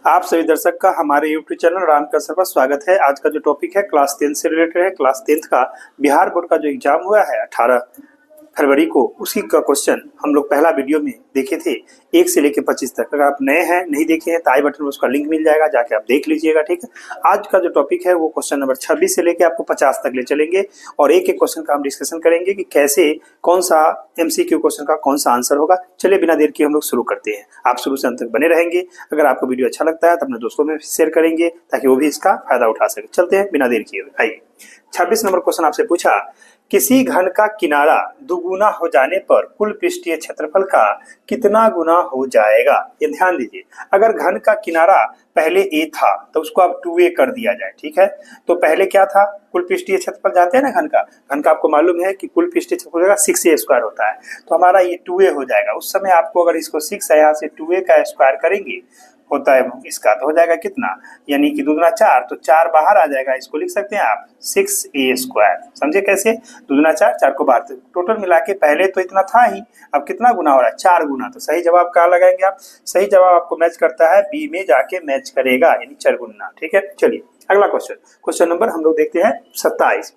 आप सभी दर्शक का हमारे YouTube चैनल रामकर सर पर स्वागत है। आज का जो टॉपिक है क्लास 10 से रिलेटेड है। क्लास 10 का बिहार बोर्ड का जो एग्जाम हुआ है 18 फरवरी को, उसी का क्वेश्चन हम लोग पहला वीडियो में देखे थे 1 से लेकर 25 तक। अगर आप नए हैं, नहीं देखे हैं तो आई बटन में उसका लिंक मिल जाएगा, जाके आप देख लीजिएगा। ठीक है, आज का जो टॉपिक है वो क्वेश्चन नंबर 26 से लेकर आपको 50 तक ले चलेंगे और एक एक क्वेश्चन का हम डिस्कशन करेंगे कि कैसे कौन सा MCQ क्वेश्चन का कौन सा आंसर होगा। चलिए बिना देर के हम लोग शुरू करते हैं। आप शुरू से अंत तक बने रहेंगे। अगर आपको वीडियो अच्छा लगता है तो अपने दोस्तों में शेयर करेंगे ताकि वो भी इसका फायदा उठा सके। चलते हैं बिना देर किए। आइए, 26 नंबर क्वेश्चन आपसे पूछा, किसी घन का किनारा दुगुना हो जाने पर कुल पृष्ठीय क्षेत्रफल का कितना गुना हो जाएगा। ये ध्यान दीजिए, अगर घन का किनारा पहले a था तो उसको अब 2a कर दिया जाए। ठीक है, तो पहले क्या था, कुल पृष्ठीय क्षेत्रफल जानते हैं ना घन का आपको मालूम है कि कुल पृष्ठीय क्षेत्रफल 6a स्क्वायर होता है, तो हमारा ये 2a हो जाएगा। उस समय आपको अगर इसको 6 है यहाँ से 2a का स्क्वायर करेंगे होता है इसका, तो हो जाएगा कितना, यानी कि 2 दूना 4, तो 4 बाहर आ जाएगा। इसको लिख सकते हैं आप 6a स्क्वायर। समझे कैसे, 2 दूना 4, 4 को बाहर, टोटल मिला के पहले तो इतना था ही, अब कितना गुना हो रहा है, 4 गुना। तो सही जवाब कहाँ लगाएंगे आप, सही जवाब आपको मैच करता है बी में जाके मैच करेगा, यानी 4 गुना। ठीक है, चलिए अगला क्वेश्चन नंबर हम लोग देखते हैं 27।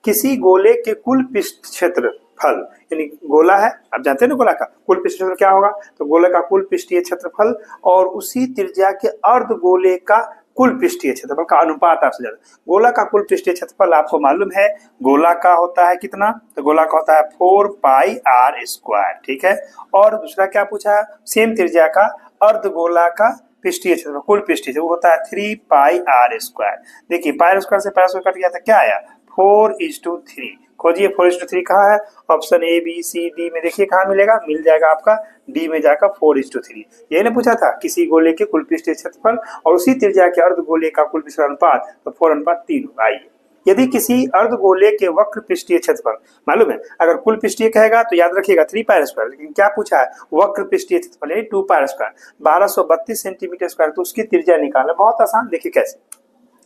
किसी गोले के कुल पृष्ठ क्षेत्रफल, यानी गोला है, आप जानते हैं ना गोला का कुल पृष्ठ क्षेत्रफल क्या होगा, तो गोले का कुल पृष्ठीय क्षेत्रफल और उसी त्रिज्या के अर्ध गोले का कुल पृष्ठीय क्षेत्रफल का अनुपात आपसे ज्यादा। गोला का कुल पृष्ठीय क्षेत्रफल आपको मालूम है, गोला का होता है कितना, तो गोला का होता है 4 पाई r स्क्वायर। ठीक है, और दूसरा क्या पूछा है, सेम त्रिज्या का अर्ध गोला का पृष्ठीय क्षेत्रफल, कुल पृष्ठीय वो होता है 3 पाई r स्क्वायर। देखिए पाई स्क्वायर से पाई स्क्वायर कट गया था, क्या आया 4:3। खोजिए 4:3 कहाँ है, option A B C D में देखिए कहाँ मिलेगा, मिल जाएगा आपका D में जाकर 4:3। यही ने पूछा था किसी गोले के कुल पृष्ठीय क्षेत्रफल और उसी त्रिज्या के अर्ध गोले का कुल पृष्ठ अनुपात, तो 4:3 होगा। आइए, यदि किसी अर्ध गोले के वक्र पृष्ठीय क्षेत्रफल, मालूम है अगर कुल पृष्ठीय कहेगा तो याद रखिएगा 3 पाई स्क्वायर, लेकिन क्या पूछा है वक्र पृष्ठीय क्षेत्रफल यानी 2 पाई स्क्वायर, 1232 सेंटीमीटर स्क्वायर, तो उसकी त्रिज्या निकालना बहुत आसान। देखिए कैसे,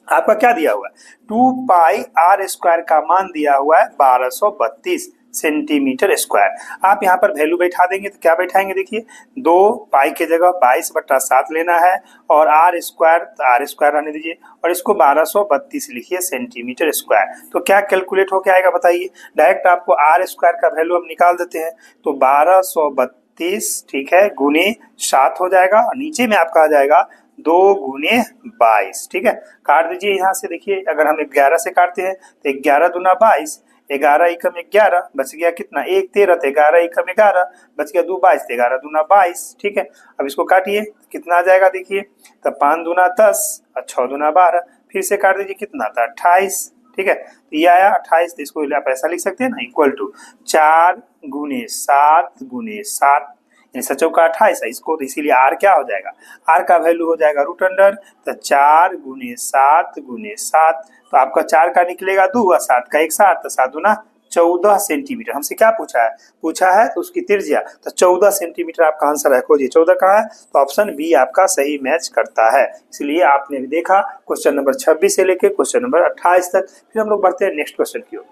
आपका क्या दिया हुआ है 2 पाई r स्क्वायर का मान दिया हुआ है 1232 सेंटीमीटर स्क्वायर। आप यहाँ पर वैल्यू बैठा देंगे तो क्या बैठाएंगे, देखिए 2 पाई के जगह 22/7 लेना है और r स्क्वायर रहने दीजिए और इसको 1232 लिखिए सेंटीमीटर स्क्वायर। तो क्या कैलकुलेट होके आएगा बताइए, डायरेक्ट आपको r स्क्वायर का वैल्यू हम निकाल देते हैं, तो 1232 ठीक है गुने 7 हो जाएगा और नीचे में आपका आ जाएगा 2 गुने 22। ठीक है, काट दीजिए यहाँ से। देखिए अगर हम 11 से काटते हैं तो 11 दूना 22, 11 एकम 11, बच गया कितना 1 13, तो 11 एकम 11, बच गया 2 22, 11 दूना 22। ठीक है, अब इसको काटिए कितना आ जाएगा, देखिए तो 5 दूना 10 और 6 दूना 12, फिर से काट दीजिए कितना था 28। ठीक है, तो ये आया 28, तो इसको आप ऐसा लिख सकते हैं ना, इक्वल टू 4 गुने 7 गुने 7, यानी 7 चौका 28 है इसको, तो इसीलिए r क्या हो जाएगा, r का वैल्यू हो जाएगा √अंडर, तो 4 गुने 7 गुने 7, तो आपका 4 का निकलेगा 2 और 7 का 1 7, तो 7 दूना 14 सेंटीमीटर। हमसे क्या पूछा है तो उसकी त्रिज्या, तो 14 सेंटीमीटर आपका आंसर है। खोजिए 14 कहाँ है, तो ऑप्शन बी आपका सही मैच करता है। इसलिए आपने भी देखा क्वेश्चन नंबर 26 से लेकर क्वेश्चन नंबर 28 तक। फिर हम लोग बढ़ते हैं नेक्स्ट क्वेश्चन की ओर।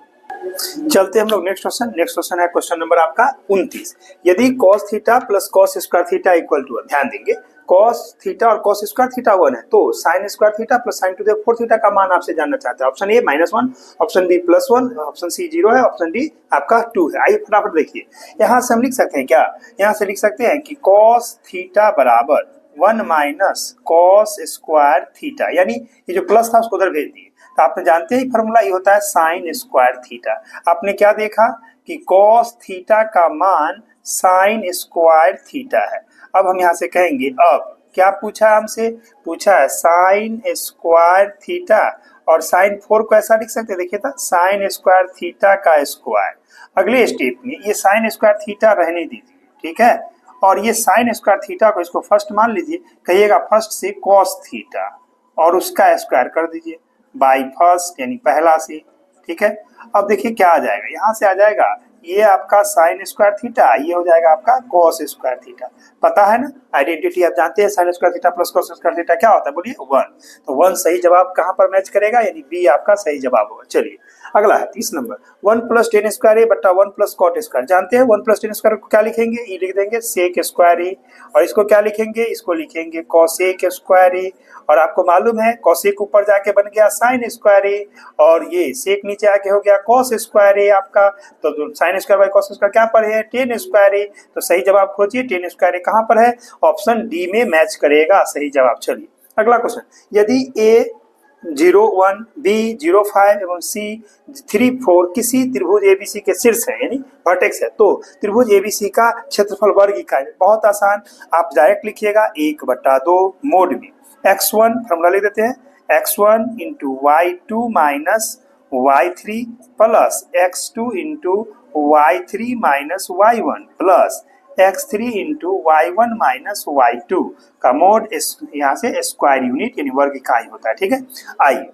चलते हम लोग नेक्स्ट क्वेश्चन है क्वेश्चन नंबर आपका 29। यदि cos theta plus cos square theta equal to, ध्यान देंगे cos थीटा और cos स्क्वायर थीटा 1 है, तो sin square theta plus sin to the 4 theta का मान आपसे जानना चाहते हैं। Option A -1, option B +1, option C 0 है, ऑप्शन डी आपका 2 है। आइए फटाफट देखिए, यहाँ से हम लिख सकते हैं क्या, यहाँ से लिख सकते हैं कि cos थीटा बराबर 1 माइनस cos स्क्वायर थीटा, यानी ये जो प्लस था उसको उधर भेज दिए। तो आपने जानते ही फॉर्मूला ये होता है साइन स्क्वायर थीटा। आपने क्या देखा कि cos थीटा का मान साइन स्क्वायर थीटा है। अब हम यहाँ से कहेंगे, अब क्या पूछा हमसे, पूछा है साइन स्क्वायर थीटा और साइन 4 को ऐसा लिख सकते हैं, देखिए था साइन स्क्वायर थीटा का स्क्वायर। अगले स्टेप में ये साइन स्क्वायर थीटा रहने दीजिए, ठीक है, और ये साइन स्क्वायर थीटा को इसको फर्स्ट मान लीजिए, कहिएगा फर्स्ट से cos थीटा और उसका स्क्वायर कर दीजिए बाई फर्स्ट यानी पहला से। ठीक है, अब देखिए क्या आ जाएगा, यहाँ से आ जाएगा ये आपका साइन स्क्वायर थीटा, ये हो जाएगा आपका cos स्क्वायर थीटा। पता है ना आइडेंटिटी, आप जानते हैं sine square theta plus cos square theta क्या होता है, बोलिए 1। तो 1 सही जवाब कहाँ पर मैच करेगा, यानी बी आपका सही जवाब होगा। चलिए अगला है 30 नंबर, 1 प्लस टेन स्क्वायर ए बट्टा 1 प्लस कॉट स्क्वायर। जानते हैं 1 प्लस टेन स्क्वायर को क्या लिखेंगे, ई लिख देंगे सेक स्क्वायर ए, और इसको क्या लिखेंगे, इसको लिखेंगे कॉसेक स्क्वायर ए। और आपको मालूम है कॉसेक ऊपर जाके बन गया साइन स्क्वायर ए, और ये सेक नीचे आके हो गया कॉस स्क्वायर ए आपका। तो sine square by cos square क्या पर है, टेन स्क्वायर ए। तो सही जवाब खोजिए, टेन स्क्वायर ए कहाँ पर है, ऑप्शन डी में मैच करेगा सही जवाब। चलिए अगला क्वेश्चन, यदि ए 0, 1, बी 0, 5 एवं सी 3, 4 किसी त्रिभुज एबीसी के शीर्ष है यानी वर्टेक्स है, तो त्रिभुज एबीसी का क्षेत्रफल वर्ग इकाई। बहुत आसान, आप डायरेक्ट लिखिएगा 1/2 मोड में x1 फॉर्मूला लिख देते हैं, x1 into y2 minus y3 plus x2 into y3 minus y1 plus x3 into y1 minus y2 का मोड यहाँ से स्क्वायर यूनिट यानी वर्ग इकाई होता है। ठीक है, आइए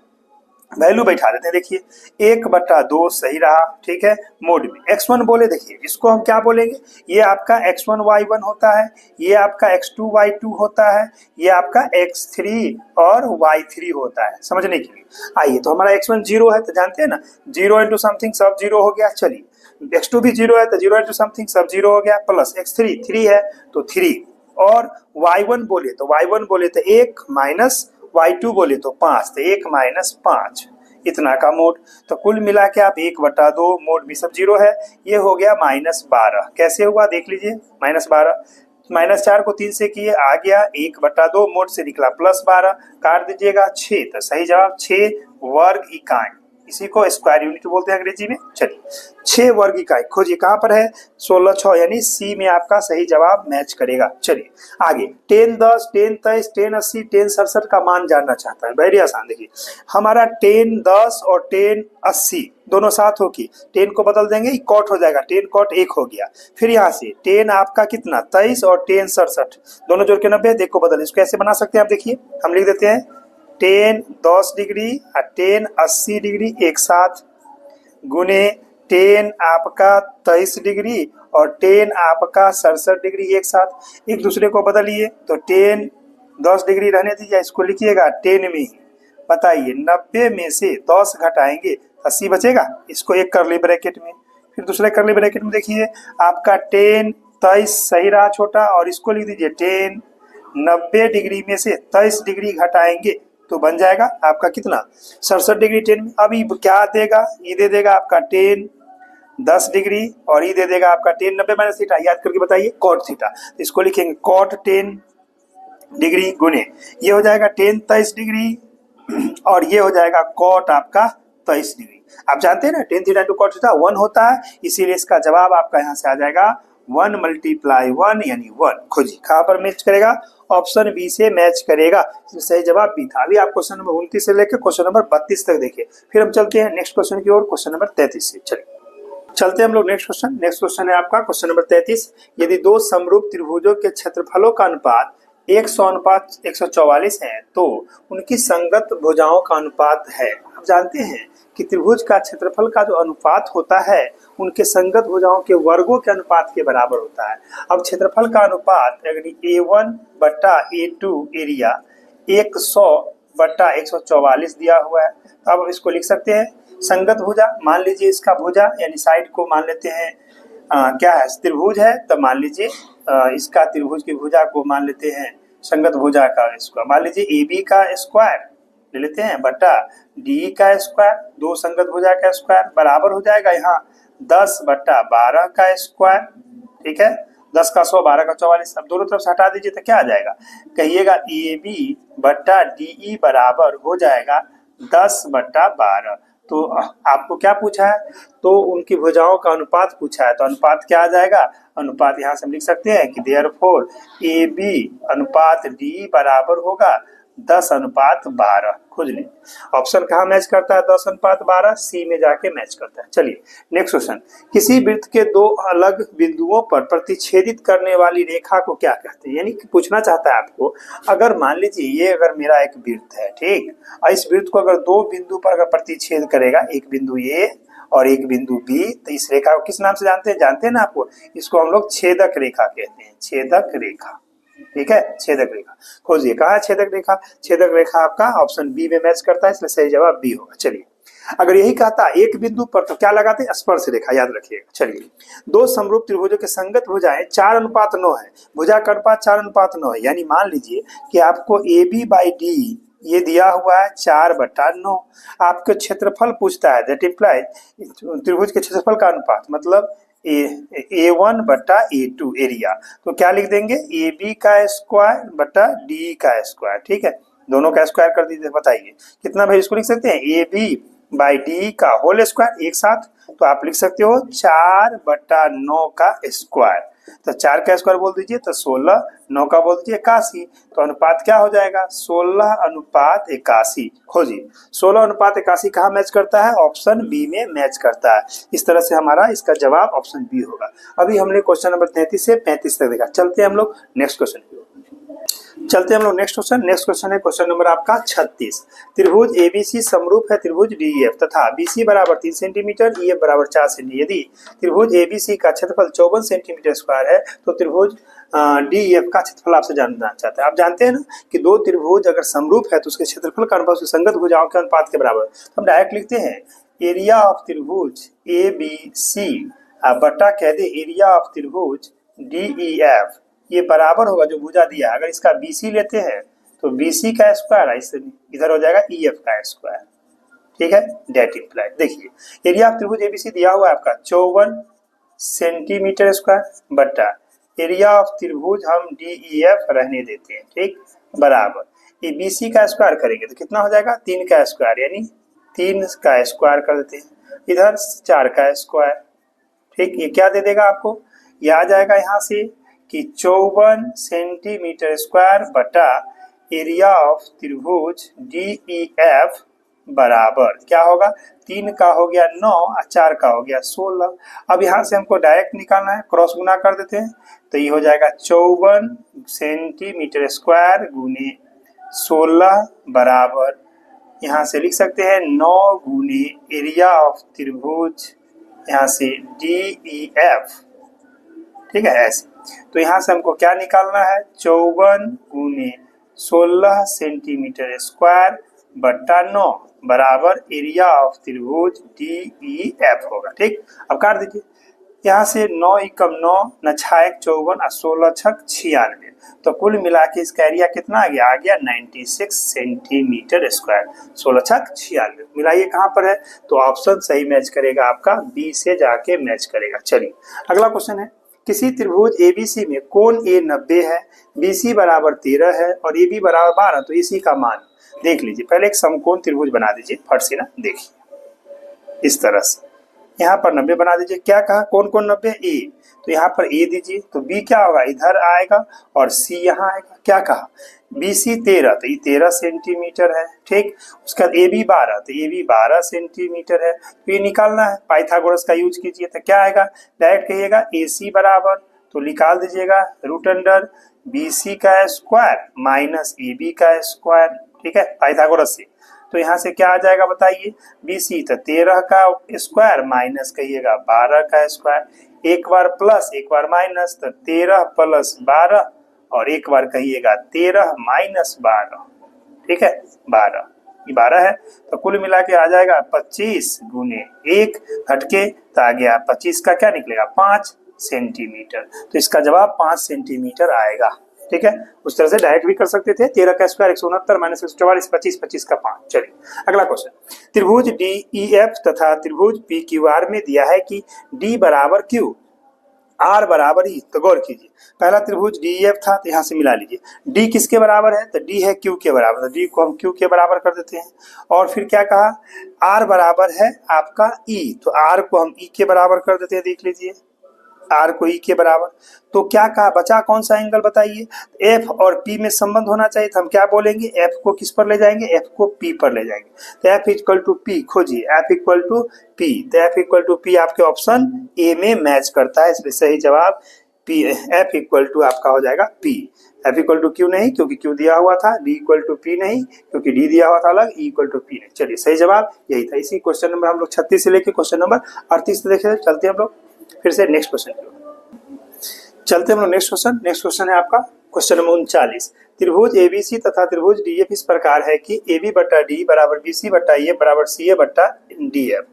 वैल्यू बैठा देते हैं। देखिए 1/2 सही रहा, ठीक है, मोड में x1 बोले, देखिए इसको हम क्या बोलेंगे, ये आपका x1 y1 होता है, ये आपका x2 y2 होता है, ये आपका x3 और y3 होता है, समझने के लिए। आइए तो हमारा x1 0 है, तो जानते हैं ना 0 इंटू समथिंग सब 0 हो गया। चलिए x2 भी 0 है तो 0 इंटू समथिंग सब 0 हो गया, प्लस x3 3 है तो 3, और y1 बोले तो 1 माइनस y2 बोले तो 5, तो 1 माइनस 5 इतना का मोड। तो कुल मिला के आप 1/2 मोड भी सब 0 है, ये हो गया -12। कैसे हुआ देख लीजिए, -12 -4 को 3 से किए आ गया 1/2 मोड से निकला +12, काट दीजिएगा 6, तो सही जवाब 6 वर्ग इकाई, इसी को स्क्वायर यूनिट बोलते हैं अंग्रेजी में। चलिए 6 वर्ग इकाई खोजिए कहाँ पर है, 16 6 यानी सी में आपका सही जवाब मैच करेगा। चलिए आगे 10 10 10 23 10 80 10 67 का मान जानना चाहता है। वेरी आसान, देखिए हमारा 10 10 और 10 80 दोनों साथ हो की 10 को बदल देंगे, कॉट हो जाएगा, 10 कॉट 1 हो गया। फिर यहाँ से 10 आपका कितना 23 और 10 67 दोनों जोड़ के 90, 1 को बदल, इसको ऐसे बना सकते हैं आप। देखिए हम लिख देते हैं 10 10 डिग्री और 10 80 डिग्री एक साथ गुने 10 आपका 23 डिग्री और 10 आपका 67 डिग्री एक साथ, एक दूसरे को बदलिए। तो 10 10 डिग्री रहने दीजिए, इसको लिखिएगा 10 में ही। बताइए 90 में से 10 घटाएंगे 80 बचेगा, इसको एक करली ब्रैकेट में, फिर दूसरे करली ब्रैकेट में देखिए आपका 10 23 सही रहा छोटा, और इसको लिख दीजिए 10 90 डिग्री में से 23 डिग्री घटाएंगे तो बन जाएगा आपका कितना 67 डिग्री। 10 में अभी क्या देगा, ये दे देगा आपका 10 10 डिग्री, और ये दे देगा आपका 10 90 माइनस थीटा, याद करके बताइए कॉट थीटा, तो इसको लिखेंगे कॉट 10 डिग्री गुने ये हो जाएगा 10 23 डिग्री, और ये हो जाएगा कॉट आपका 23 डिग्री। आप जानते हैं ना 10 थीटा टू कॉट थीटा 1 होता है, इसीलिए इसका जवाब आपका यहाँ से आ जाएगा 1 × 1 यानी 1। खोजिए कहाँ पर मैच करेगा, ऑप्शन बी से मैच करेगा, सही जवाब बी था। अभी आप क्वेश्चन नंबर 29 से लेकर क्वेश्चन नंबर 32 तक देखिए, फिर हम चलते हैं नेक्स्ट क्वेश्चन की ओर, क्वेश्चन नंबर 33 से। चलिए चलते हैं हम लोग नेक्स्ट क्वेश्चन है आपका क्वेश्चन नंबर 33। यदि दो समरूप त्रिभुजों के क्षेत्रफलों का अनुपात 100:144 है तो उनकी संगत भुजाओं का अनुपात है। आप जानते हैं कि त्रिभुज का क्षेत्रफल का जो अनुपात होता है उनके संगत भुजाओं के वर्गों के अनुपात के बराबर होता है। अब क्षेत्रफल का अनुपात यानी A1/A2 एरिया 100/144 दिया हुआ है, तो अब इसको लिख सकते हैं संगत भुजा। मान लीजिए इसका भुजा यानी साइड को मान लेते हैं क्या है, त्रिभुज है, तो मान लीजिए इसका त्रिभुज की भुजा को मान लेते हैं संगत भुजा का स्क्वायर, मान लीजिए AB का स्क्वायर ले लेते हैं बटा DE का स्क्वायर, दो संगत भुजा का स्क्वायर बराबर हो जाएगा यहाँ 10/12 का स्क्वायर। ठीक है, 10 का 100 12 का 44, अब दोनों तरफ से हटा दीजिए तो क्या आ जाएगा, कहिएगा AB/DE बराबर हो जाएगा 10/12। तो आपको क्या पूछा है, तो उनकी भुजाओं का अनुपात पूछा है, तो अनुपात क्या आ जाएगा, अनुपात यहाँ से हम लिख सकते हैं कि देयरफॉर AB/DE बराबर होगा 10/12। खोज लें ऑप्शन कहाँ मैच करता है, 10/12 सी में जाके मैच करता है। चलिए नेक्स्ट क्वेश्चन, किसी वृत्त के दो अलग बिंदुओं पर प्रतिच्छेदित करने वाली रेखा को क्या कहते हैं। यानी कि पूछना चाहता है आपको, अगर मान लीजिए ये अगर मेरा एक वृत्त है, ठीक, और इस वृत्त को अगर दो बिंदु पर अगर प्रतिच्छेद करेगा, एक बिंदु ए और एक बिंदु बी, तो इस रेखा को किस नाम से जानते हैं ना आपको, इसको हम लोग छेदक रेखा कहते हैं, छेदक रेखा। ठीक है, छेदक रेखा खोजिए कहाँ है छेदक रेखा, छेदक रेखा आपका ऑप्शन बी में मैच करता है, इसलिए सही जवाब बी होगा। चलिए अगर यही कहता एक बिंदु पर तो क्या लगाते, स्पर्श रेखा, याद रखिएगा। चलिए, दो समरूप त्रिभुजों के संगत भुजाएं 4:9 है, भुजा का अनुपात 4:9 है, यानी मान लीजिए कि आपको AB/D ये दिया हुआ है 4/9। आपके क्षेत्रफल पूछता है, दैट इम्प्लाइज त्रिभुज के क्षेत्रफल का अनुपात मतलब A1/A2 एरिया, तो क्या लिख देंगे, AB का स्क्वायर बटा D का स्क्वायर। ठीक है, दोनों का स्क्वायर कर दीजिए, बताइए कितना भाई, इसको लिख सकते हैं AB/D का होल स्क्वायर एक साथ, तो आप लिख सकते हो 4/9 का स्क्वायर। तो 4 का स्क्वायर बोल दीजिए तो 16, 9 का बोल दीजिए 81, तो अनुपात क्या हो जाएगा, 16:81। खोजिए 16:81 कहाँ मैच करता है, ऑप्शन बी में मैच करता है। इस तरह से हमारा इसका जवाब ऑप्शन बी होगा। अभी हमने क्वेश्चन नंबर 33 से 35 तक देखा। चलते हैं हम लोग नेक्स्ट क्वेश्चन की ओर। नेक्स्ट क्वेश्चन है क्वेश्चन नंबर आपका 36। त्रिभुज एबीसी समरूप है त्रिभुज डीईएफ तथा बीसी बराबर 3 सेंटीमीटर, ईएफ बराबर 4 सेंटीमीटर। यदि त्रिभुज एबीसी का क्षेत्रफल 54 सेंटीमीटर स्क्वायर है तो त्रिभुज डीईएफ का क्षेत्रफल आपसे जानना चाहते हैं। आप जानते हैं ना कि दो त्रिभुज अगर समरूप है तो उसके क्षेत्रफल का अनुपात संगत भुजाओं के अनुपात के बराबर। हम डायरेक्ट लिखते हैं एरिया ऑफ त्रिभुज एबीसी बटा कह दे एरिया ऑफ त्रिभुज डीईएफ, ये बराबर होगा जो भुजा दिया। अगर इसका BC लेते हैं तो BC का स्क्वायर इससे इधर हो जाएगा EF का स्क्वायर। ठीक है, डेट इम्प्लाइड। देखिए एरिया ऑफ त्रिभुज ABC दिया हुआ है आपका 54 सेंटीमीटर स्क्वायर बटा एरिया ऑफ त्रिभुज हम DEF रहने देते हैं, ठीक, बराबर ये BC का स्क्वायर करेंगे तो कितना हो जाएगा, 3 का स्क्वायर, यानी 3 का स्क्वायर कर देते हैं, इधर 4 का स्क्वायर। ठीक, ये क्या दे देगा आपको, ये आ जाएगा यहाँ से कि 54 सेंटीमीटर स्क्वायर बटा एरिया ऑफ त्रिभुज DEF बराबर क्या होगा, 3 का हो गया 9 और 4 का हो गया 16। अब यहाँ से हमको डायरेक्ट निकालना है, क्रॉस गुना कर देते हैं तो ये हो जाएगा 54 सेंटीमीटर स्क्वायर गुने 16 बराबर, यहाँ से लिख सकते हैं 9 गुने एरिया ऑफ त्रिभुज यहाँ से DEF। ठीक है, ऐसे तो यहाँ से हमको क्या निकालना है, 54 गुने 16 सेंटीमीटर स्क्वायर बट्टा 9 बराबर एरिया ऑफ त्रिभुज DEF होगा। ठीक, अब काट दीजिए, यहाँ से 9 एकम 9, 9 छाक 54 और 16 छक 96, तो कुल मिला के इसका एरिया कितना आ गया 96 सेंटीमीटर स्क्वायर। 16 छक 96 मिलाइए कहाँ पर है, तो ऑप्शन सही मैच करेगा आपका, बी से जाके मैच करेगा। चलिए अगला क्वेश्चन है, किसी त्रिभुज ABC में कोण A 90 है, BC बराबर 13 है और AB बराबर 12, तो AC का मान देख लीजिए। पहले एक समकोण त्रिभुज बना दीजिए फट से ना, देखिए इस तरह से यहाँ पर 90 बना दीजिए। क्या कहा, कौन कौन 90, A, तो यहाँ पर A दीजिए, तो B क्या होगा, इधर आएगा और C यहाँ आएगा। क्या कहा, BC 13, तो ये 13 सेंटीमीटर है। ठीक, उसके बाद AB 12, तो AB 12 सेंटीमीटर है। तो ये निकालना है, पाइथागोरस का यूज कीजिए, तो क्या आएगा, डायरेक्ट कहिएगा AC बराबर, तो निकाल दीजिएगा रूट अंडर BC का स्क्वायर माइनस AB का स्क्वायर। ठीक है, पाइथागोरस से, तो यहाँ से क्या आ जाएगा बताइए, BC तो 13 का स्क्वायर माइनस कहिएगा 12 का स्क्वायर, एक बार प्लस एक बार माइनस, तो 13 प्लस 12 और एक बार कहिएगा 13 माइनस 12। ठीक है, 12 ये 12 है, तो कुल मिला के आ जाएगा 25 गुने 1 हटके तो आ गया 25 का क्या निकलेगा 5 सेंटीमीटर। तो इसका जवाब 5 सेंटीमीटर आएगा। ठीक है, उस तरह से डायरेक्ट भी कर सकते थे, 13 का स्क्वायर 169 माइनस 144, 25, 25 का 5। चलिए अगला क्वेश्चन, त्रिभुज DEF तथा त्रिभुज PQR में दिया है कि D बराबर Q, R बराबर E। तो गौर कीजिए, पहला त्रिभुज DEF था तो यहाँ से मिला लीजिए, D किसके बराबर है, तो D है Q के बराबर, तो D को हम Q के बराबर कर देते हैं। और फिर क्या कहा, R बराबर है आपका E, तो R को हम E के बराबर कर देते हैं। देख लीजिए R को E के बराबर, तो क्या कहा, बचा कौन सा एंगल बताइए, F और P में संबंध होना चाहिए, तो हम क्या बोलेंगे, F को किस पर ले जाएंगे, F को P पर ले जाएंगे। तो F इक्वल टू P खोजिए, F इक्वल टू P, तो F इक्वल टू P आपके ऑप्शन A में मैच करता है, इसलिए सही जवाब P, F इक्वल टू आपका हो जाएगा P। F equal to Q नहीं क्योंकि Q दिया हुआ था, D इक्वल टू P नहीं क्योंकि D दिया हुआ था अलग, E इक्वल टू P नहीं। चलिए सही जवाब यही था। इसी क्वेश्चन नंबर हम लोग 36 से लेके क्वेश्चन नंबर 38 देखे। चलते हैं हम लोग फिर से नेक्स्ट क्वेश्चन की ओर। चलते हैं हम लोग नेक्स्ट क्वेश्चन है आपका क्वेश्चन नंबर 39। त्रिभुज एबीसी तथा त्रिभुज डीएफ इस प्रकार है कि AB बट्टा डी बराबर BC बट्टा ए बराबर CA बट्टा DF।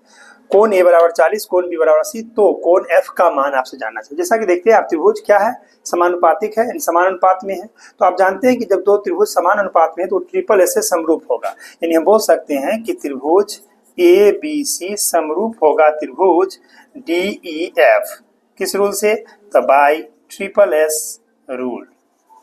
कोण A बराबर 40, कोण B बराबर 80, तो कोण F का मान आपसे जानना चाहिए। जैसा कि देखते हैं आप, त्रिभुज क्या है, समानुपातिक है, यानी समान अनुपात में है। तो आप जानते हैं कि जब दो त्रिभुज समान अनुपात में है तो ट्रिपल एस से समरूप होगा, यानी हम बोल सकते हैं कि त्रिभुज ABC समरूप होगा त्रिभुज DEF। किस रूल से? तो बाय ट्रिपल एस रूल,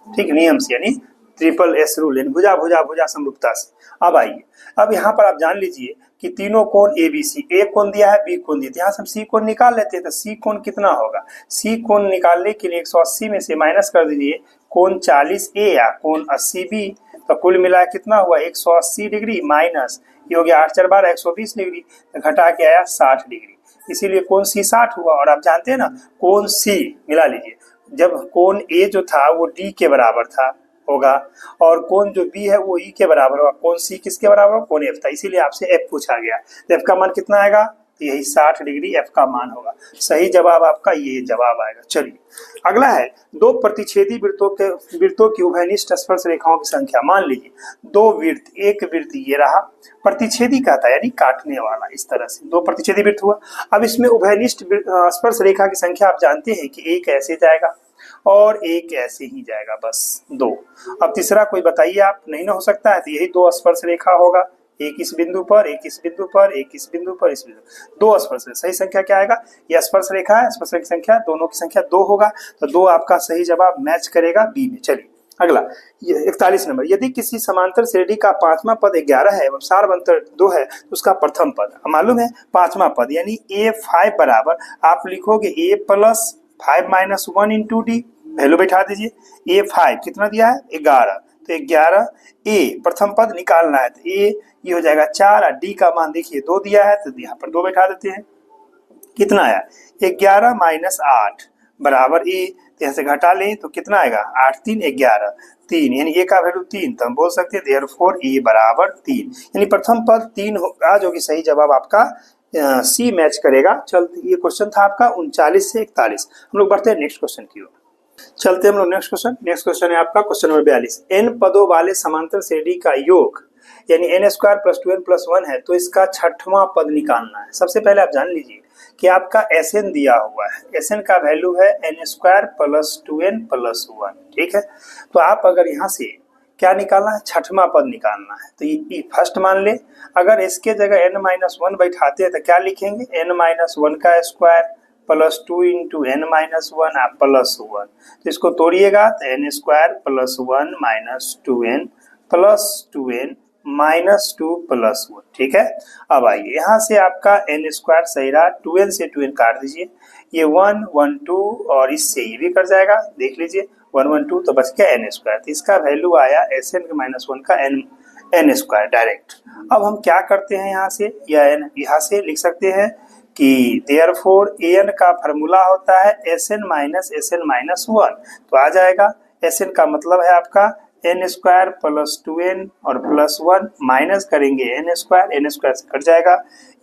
ठीक, नियम से, यानी ट्रिपल एस रूल, यानी भुजा भुजा भुजा समरूपता से। अब आइए, अब यहाँ पर आप जान लीजिए कि तीनों कोण ABC, ए कोण दिया है, बी कोण दिया है, यहाँ से हम सी कोण निकाल लेते हैं। तो सी कोण कितना होगा? सी कोण निकालने के लिए 180 में से माइनस कर दीजिए कोण 40A या कोण 80B, तो कुल मिला कितना हुआ? 180 डिग्री माइनस ये हो गया 8 4 12 120 डिग्री, घटा के आया 60 डिग्री, इसीलिए कोण C 60 हुआ। और आप जानते हैं ना, कोण C मिला लीजिए, जब कोण A जो था वो D के बराबर था होगा, और कोण जो B है वो E के बराबर होगा, कोण C किसके बराबर होगा? कोण F था, इसीलिए आपसे F पूछा गया। तो F का मान कितना आएगा? तो यही 60 डिग्री F का मान होगा। सही जवाब आपका ये जवाब आएगा। चलिए अगला है, दो प्रतिच्छेदी वृत्तों की उभयनिष्ठ स्पर्श रेखाओं की संख्या। मान लीजिए दो वृत्त, एक वृत्त ये रहा, प्रतिच्छेदी का था यानी काटने वाला, इस तरह से दो प्रतिच्छेदी वृत्त हुआ। अब इसमें उभयनिष्ठ स्पर्श रेखा की संख्या आप जानते हैं कि एक ऐसे जाएगा और एक ऐसे ही जाएगा, बस दो। अब तीसरा कोई बताइए आप, नहीं ना हो सकता है, तो यही दो स्पर्श रेखा होगा, एक इस बिंदु पर, एक इस बिंदु पर, एक इस बिंदु पर, इस बिंदु, दो स्पर्श रेखा। सही संख्या क्या आएगा? यह स्पर्श रेखा है, स्पर्श रेखा की संख्या, दोनों की संख्या 2 होगा, तो 2 आपका सही जवाब मैच करेगा बी में। चलिए अगला 41 नंबर, यदि किसी समांतर श्रेणी का पांचवा पद 11 है एवं सारवंतर 2 है तो उसका प्रथम पद मालूम है, पांचवा पद यानी A5 बराबर आप लिखोगे A plus 5 minus 1 into D, value बैठा दीजिए। A5 कितना दिया है? 11, तो 11 A प्रथम पद निकालना है, तो A ये हो जाएगा 4 और D का मान देखिए 2 दिया है, तो यहाँ पर 2 बैठा देते हैं। कितना आया? 11 माइनस 8 बराबर A, तो यहाँ से घटा लें तो कितना आएगा? 8 3 11 3, यानी A का वैल्यू 3, तो हम बोल सकते हैं देयरफॉर A बराबर 3, यानी प्रथम पद 3 होगा, जो कि सही जवाब आपका C मैच करेगा। चलते, ये क्वेश्चन था आपका 39 से 41। हम लोग बढ़ते हैं नेक्स्ट क्वेश्चन की ओर। चलते हम लोग नेक्स्ट क्वेश्चन है आपका क्वेश्चन नंबर 42। n पदों वाले समांतर श्रेणी का योग यानी n square plus 2n plus 1 है, तो इसका छठवां पद निकालना है। सबसे पहले आप जान लीजिए कि आपका Sn दिया हुआ है, Sn का वैल्यू है n square plus 2n plus 1, ठीक है। तो आप अगर यहाँ से क्या निकालना है? छठवां पद निकालना है, तो ये फर्स्ट मान ले। अगर इसके जगह n माइनस 1 बैठाते हैं तो क्या लिखेंगे? n माइनस 1 का square plus 2 into n minus 1 आप प्लस 1, तो इसको तोड़िएगा तो n square plus 1 minus 2n plus 2n minus 2 plus 1, ठीक है। अब आइए यहाँ से आपका n स्क्वायर सही रहा, 2n से 2n काट दीजिए, ये 1 1 2 और इससे ये भी कट जाएगा, देख लीजिए 1 1 2, तो बच गया n स्क्वायर, तो इसका वैल्यू आया Sn माइनस 1 का n स्क्वायर डायरेक्ट। अब हम क्या करते हैं यहाँ से, या यहाँ से लिख सकते हैं कि देयरफॉर an का फार्मूला होता है Sn माइनस 1, तो आ जाएगा Sn का मतलब है आपका n स्क्वायर प्लस 2n और प्लस 1 माइनस करेंगे n स्क्वायर से कट जाएगा,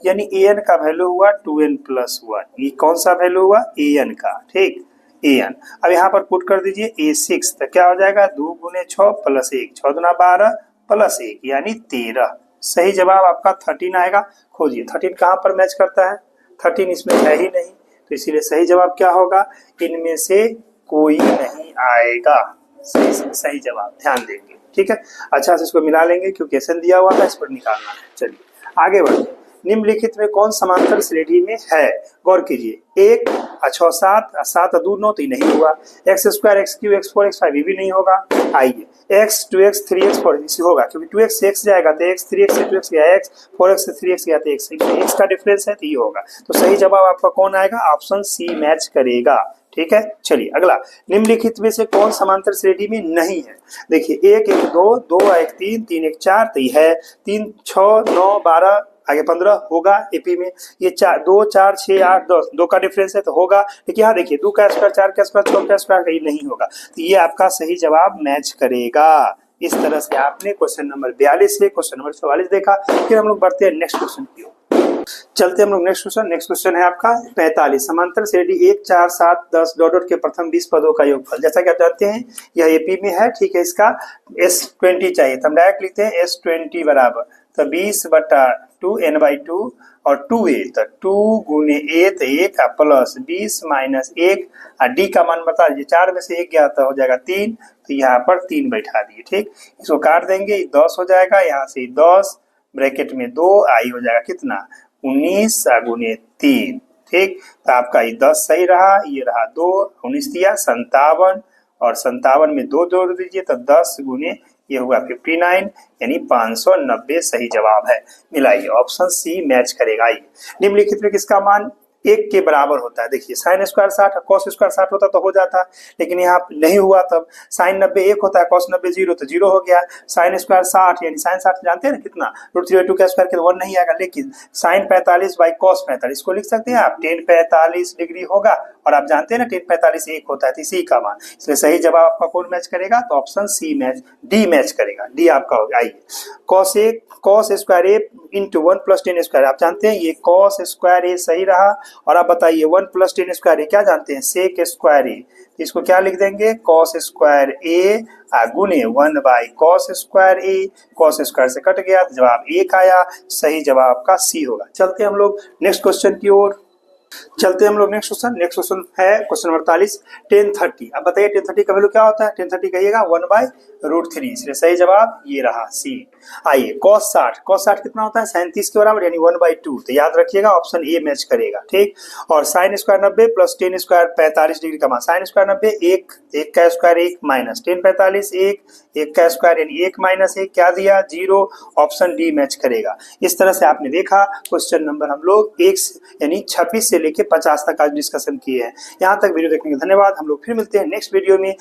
यानी an का वैल्यू हुआ 2n प्लस 1। ये कौन सा वैल्यू हुआ? an का, ठीक, an। अब यहाँ पर पुट कर दीजिए A6, तो क्या हो जाएगा? 2 गुने 6 प्लस 1, 6 दूना 12 प्लस 1 यानी 13। सही जवाब आपका 13 आएगा। खोजिए 13 कहाँ पर मैच करता है? 13 इसमें है ही नहीं, तो इसीलिए सही जवाब क्या होगा? इनमें से कोई नहीं आएगा। सही जवाब ध्यान देंगे, ठीक है। अच्छा से इसको मिला लेंगे क्योंकि Sn दिया हुआ था, इस पर निकालना है। चलिए आगे बढ़ते। निम्नलिखित में कौन समांतर श्रेणी में है? गौर कीजिए, 1 6 7 7 2 9, तो ये नहीं हुआ। x square x Q x 4 x 5 ये भी नहीं होगा। आइए x 2x 3x 4 इसी होगा, क्योंकि 2x से x जाएगा तो x, 3x से 2x गया x, 4x से 3x गया तो x का डिफरेंस है, तो ये होगा। तो सही जवाब आपका कौन आएगा? ऑप्शन सी मैच करेगा, ठीक है। चलिए अगला, निम्नलिखित में से कौन समांतर श्रेणी में नहीं है? देखिए 1 1 2 2 1 3 3 1 4, तो ये है 3 6 9 12 आगे 15 होगा एपी में। ये 2 4 6 8 10, 2 का डिफरेंस है तो होगा, लेकिन यहाँ देखिए 2 का स्क्वायर 4 का स्क्वायर 6 का स्क्वायर कहीं नहीं होगा, तो ये आपका सही जवाब मैच करेगा। इस तरह से आपने क्वेश्चन नंबर 42 से क्वेश्चन नंबर 44 देखा। फिर हम लोग बढ़ते हैं नेक्स्ट क्वेश्चन की ओर। चलते हम लोग नेक्स्ट क्वेश्चन है आपका 45। समांतर श्रेणी 1 4 7 10 डॉट डॉट के प्रथम 20 पदों का योगफल। जैसा कि आप जानते हैं यह एपी में है, ठीक है। इसका S20 चाहिए तो हम डायरेक्ट लिखते हैं S20 बराबर तो 20/2 n/2 और 2a तो 2 गुने a तो 1 प्लस 20 माइनस 1 और d का मान बता दीजिए। 4 में से 1 गया तो हो जाएगा 3, तो यहाँ पर 3 बैठा दिए, ठीक। इसको काट देंगे, 10 हो जाएगा, यहाँ से 10 ब्रैकेट में 2 आई हो जाएगा कितना 19 गुने 3, ठीक। तो आपका ये 10 सही रहा, ये रहा 2 19 दिया 57 और 57 में 2 जोड़ दीजिए तो 10 गुने ये हुआ 59 यानी 590 सही जवाब है। मिलाइए, ऑप्शन सी मैच करेगा। ये निम्नलिखित में किसका मान 1 के बराबर होता है। देखिए साइन स्क्वायर 60 कॉस स्क्वायर 60 होता तो हो जाता, लेकिन यहाँ नहीं हुआ। तब साइन 90 1 होता है, कॉस 90 0 तो 0 हो गया। साइन स्क्वायर 60 यानी साइन 60 जानते हैं ना कितना √3/2 का स्क्वायर के 1 नहीं आएगा, लेकिन साइन 45 बाई कॉस 45 को लिख सकते हैं आप, tan 45 डिग्री होगा और आप जानते हैं ना tan 45 1 होता है, तो इसी का मान। इसलिए सही जवाब आपका कौन मैच करेगा तो ऑप्शन सी डी मैच करेगा, डी आपका होगा। आइए cos square a into 1 plus tan square, आप जानते हैं ये कॉस स्क्वायर a सही रहा। और आप बताइए 1 प्लस tan स्क्वायर ए क्या जानते हैं सेक स्क्वायर ए, इसको क्या लिख देंगे कॉस स्क्वायर ए गुने 1 by cos square A. Cos square से कट गया तो जवाब 1 आया, सही जवाब आपका सी होगा। चलते हम लोग नेक्स्ट क्वेश्चन की ओर। नेक्स्ट क्वेश्चन है क्वेश्चन नंबर 48 tan 30। अब बताइए tan 30 का वैल्यू क्या होता है। tan 30 कहिएगा 1/√3, इसलिए सही जवाब ये रहा सी। आइए cos 60 कितना होता है 37 के बराबर यानी 1/2, तो याद रखिएगा ऑप्शन ए मैच करेगा, ठीक। और sine square 90 plus tan square 45 degree का मान। साइन स्क्वायर 90 1 का स्क्वायर 1 माइनस tan 45 1 का स्क्वायर यानी 1 माइनस 1 क्या दिया 0, ऑप्शन डी मैच करेगा। इस तरह से आपने देखा क्वेश्चन नंबर हम लोग 1 यानी 26 से लेके 50 तक आज डिस्कशन किए हैं। यहाँ तक वीडियो देखने के धन्यवाद। हम लोग फिर मिलते हैं नेक्स्ट वीडियो में।